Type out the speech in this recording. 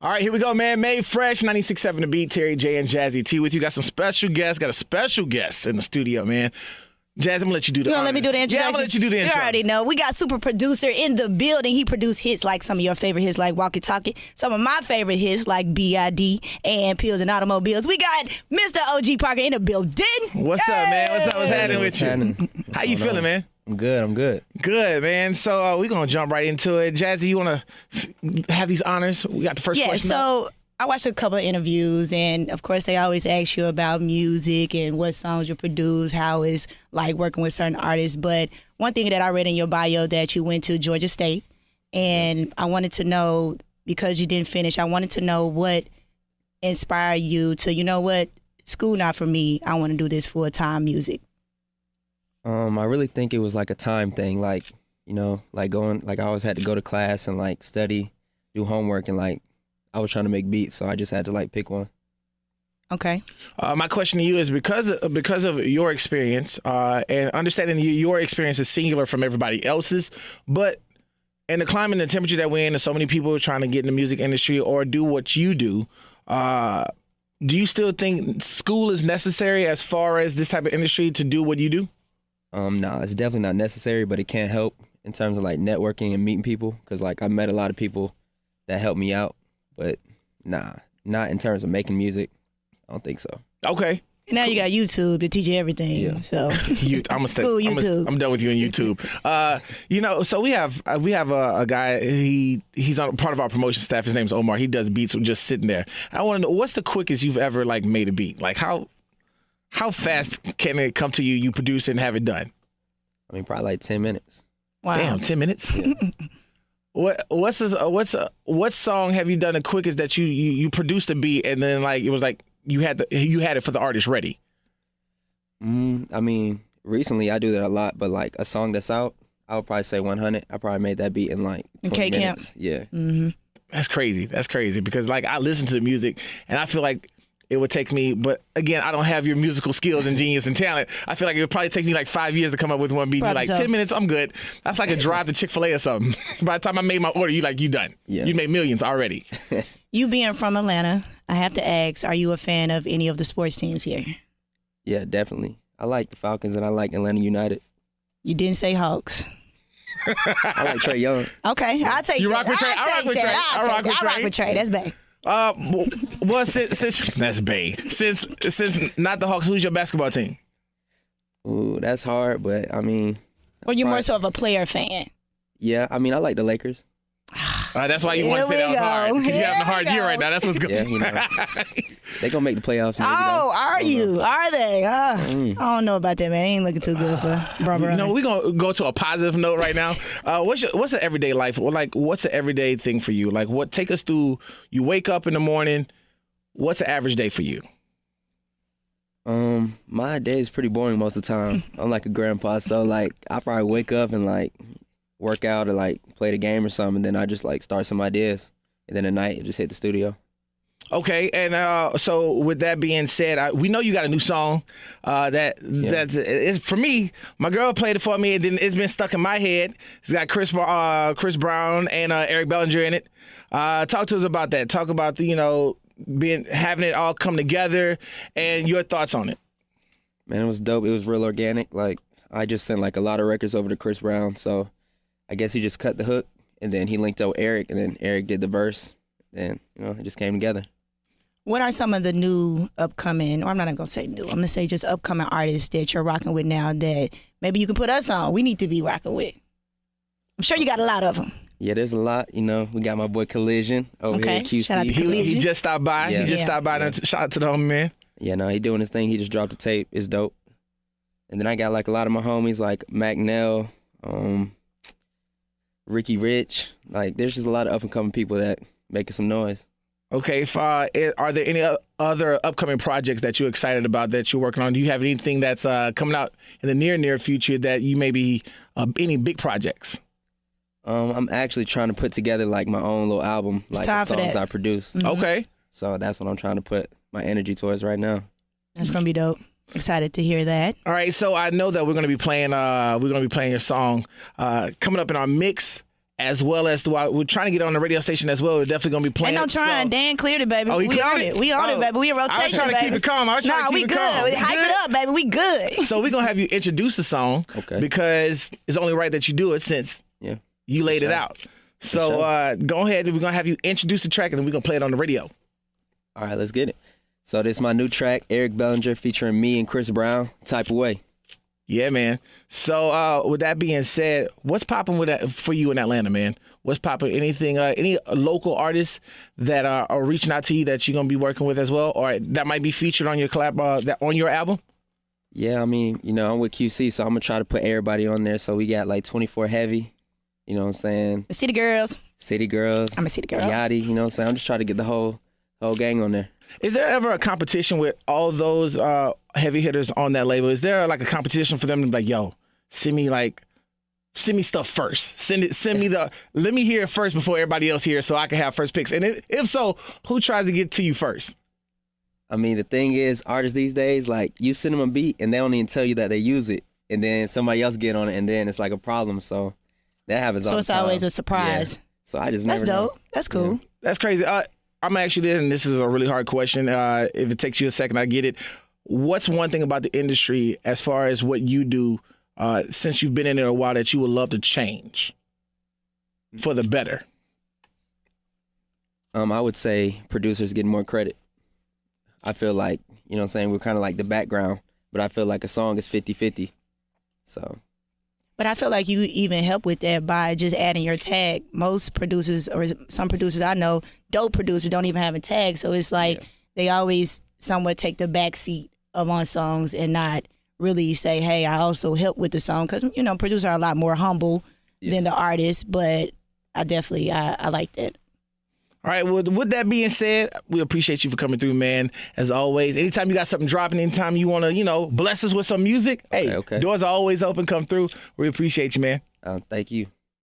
All right, here we go, man. Made Fresh, 96.7 The Beat. Terry J and Jazzy T with you. Got some special guests. Got a special guest in the studio, man. Jazz, I'm going to let you do the You gonna let me do the introduction? Yeah, I'm going to let you do the intro. You already know. We got super producer in the building. He produced hits like some of your favorite hits like Walkie Talkie. Some of my favorite hits like B.I.D. and Pills and Automobiles. We got Mr. OG Parker in the building. What's up, man? What's up? What's happening with you? How you feeling, man? I'm good. Good, man. So we're going to jump right into it. Jazzy, you want to have these honors? We got the first question. So I watched a couple of interviews, and of course, they always ask you about music and what songs you produce, how it's like working with certain artists. But one thing that I read in your bio that you went to Georgia State, and I wanted to know, because you didn't finish, I wanted to know what inspired you to, you know what, school not for me, I want to do this full-time music. I really think it was like a time thing, like, you know, like I always had to go to class and like study, do homework, and like I was trying to make beats, so I just had to like pick one. Okay. My question to you is because of your experience and understanding your experience is singular from everybody else's, but in the climate and the temperature that we're in, and so many people are trying to get in the music industry or do what you do you still think school is necessary as far as this type of industry to do what you do? Nah, it's definitely not necessary, but it can help in terms of like networking and meeting people, because like I met a lot of people that helped me out, but nah, not in terms of making music. I don't think so. Okay. And now you got YouTube to teach you everything. Yeah. So I'm done with you on YouTube. You know, so we have a guy. He's on part of our promotion staff. His name's Omar. He does beats just sitting there. I want to know, what's the quickest you've ever like made a beat? Like how fast can it come to you? You produce it and have it done? I mean, probably like 10 minutes. Wow. Damn, 10 minutes. Yeah. What song have you done the quickest that you produced a beat and then like it was like you had it for the artist ready? I mean, recently I do that a lot, but like a song that's out, I would probably say 100. I probably made that beat in like 20 minutes. Yeah. Mm-hmm. That's crazy because like I listen to the music and I feel like it would take me, but again, I don't have your musical skills and genius and talent. I feel like it would probably take me like 5 years to come up with one beat. Like 10 minutes, I'm good. That's like a drive to Chick-fil-A or something. By the time I made my order, you done. Yeah. You made millions already. You being from Atlanta, I have to ask, are you a fan of any of the sports teams here? Yeah, definitely. I like the Falcons and I like Atlanta United. You didn't say Hawks. I like Trey Young. Okay, I'll take you that. Rock with Trey? I rock with Trey. I rock with Trey. That's bad. Well, since that's Bay. Since not the Hawks, who's your basketball team? Ooh, that's hard, but I mean. Or you're more so of a player fan? Yeah, I mean, I like the Lakers. That's why you want to say that was hard. Because you're having a hard year right now. That's what's good. Yeah, you know. They going to make the playoffs. Maybe, are you? Are they? I don't know about that, man. Ain't looking too good for brother. No, we're going to go to a positive note right now. What's an everyday life? Like, what's an everyday thing for you? Like, take us through, you wake up in the morning. What's an average day for you? My day is pretty boring most of the time. I'm like a grandpa, so like I probably wake up and like work out or like play the game or something, then I just like start some ideas, and then at night just hit the studio. Okay, and so with that being said, we know you got a new song that's for me. My girl played it for me, and then it's been stuck in my head. It's got Chris Brown and Eric Bellinger in it. Talk to us about that. Talk about the having it all come together and your thoughts on it. Man, it was dope. It was real organic. Like I just sent like a lot of records over to Chris Brown, so I guess he just cut the hook, and then he linked up with Eric, and then Eric did the verse, and it just came together. What are some of the new upcoming, or I'm not going to say new, I'm going to say just upcoming artists that you're rocking with now that maybe you can put us on? We need to be rocking with. I'm sure you got a lot of them. Yeah, there's a lot. We got my boy Collision over here at QC. Shout out to Collision. He just stopped by. Yeah. He just stopped by. Shout out to the homie, man. Yeah, no, he doing his thing. He just dropped the tape. It's dope. And then I got like a lot of my homies like Mac Nell, Ricky Rich. Like, there's just a lot of up-and-coming people that making some noise. Okay, are there any other upcoming projects that you're excited about that you're working on? Do you have anything that's coming out in the near future that you may be any big projects? I'm actually trying to put together like my own little album, like the songs I produce. Mm-hmm. Okay. So that's what I'm trying to put my energy towards right now. That's gonna be dope. Excited to hear that. All right, so I know that we're gonna be playing your song coming up in our mix as well as throughout. We're trying to get on the radio station as well. We're definitely gonna be playing. Ain't no trying. So, Dan cleared it, baby. Oh, he we cleared on it? it. We on it, Oh. baby. We in rotation, I was trying to baby. keep it calm. I was trying to keep we it good. calm. Hype it up, baby. We good. So we're gonna have you introduce the song, Okay. because it's only right that you do it since Yeah. you laid it sure. out. So go ahead. We're gonna have you introduce the track, and then we're gonna play it on the radio. All right, let's get it. So this is my new track, Eric Bellinger, featuring me and Chris Brown, Type of Way. Yeah, man. So with that being said, what's popping with that for you in Atlanta, man? What's popping? Anything? Any local artists that are reaching out to you that you're gonna be working with as well, or that might be featured on your on your album? Yeah, I mean, I'm with QC, so I'm going to try to put everybody on there. So we got like 24 Heavy, you know what I'm saying? The City Girls. City Girls. I'm a City Girl. Yachty, you know what I'm saying? I'm just trying to get the whole gang on there. Is there ever a competition with all those heavy hitters on that label? Is there like a competition for them to be like, yo, send me stuff first. Send me let me hear it first before everybody else hears so I can have first picks. And if so, who tries to get to you first? I mean, the thing is, artists these days, like, you send them a beat and they don't even tell you that they use it. And then somebody else get on it and then it's like a problem. So that happens all the time. So it's always a surprise. Yeah. So I just That's never dope. know. That's cool. Yeah. That's crazy. I'm gonna ask you this, and this is a really hard question. If it takes you a second, I get it. What's one thing about the industry as far as what you do since you've been in there a while that you would love to change for the better? I would say producers getting more credit. I feel like, you know what I'm saying, we're kind of like the background, but I feel like a song is 50-50. So. But I feel like you even help with that by just adding your tag. Most producers, or some producers I know, dope producers don't even have a tag. So it's like they always somewhat take the back seat of on songs and not really say, hey, I also help with the song. Because, producers are a lot more humble than the artist. But I definitely, I like that. All right, well, with that being said, we appreciate you for coming through, man. As always, anytime you got something dropping, anytime you want to, bless us with some music, hey, Okay. doors are always open. Come through. We appreciate you, man. Thank you.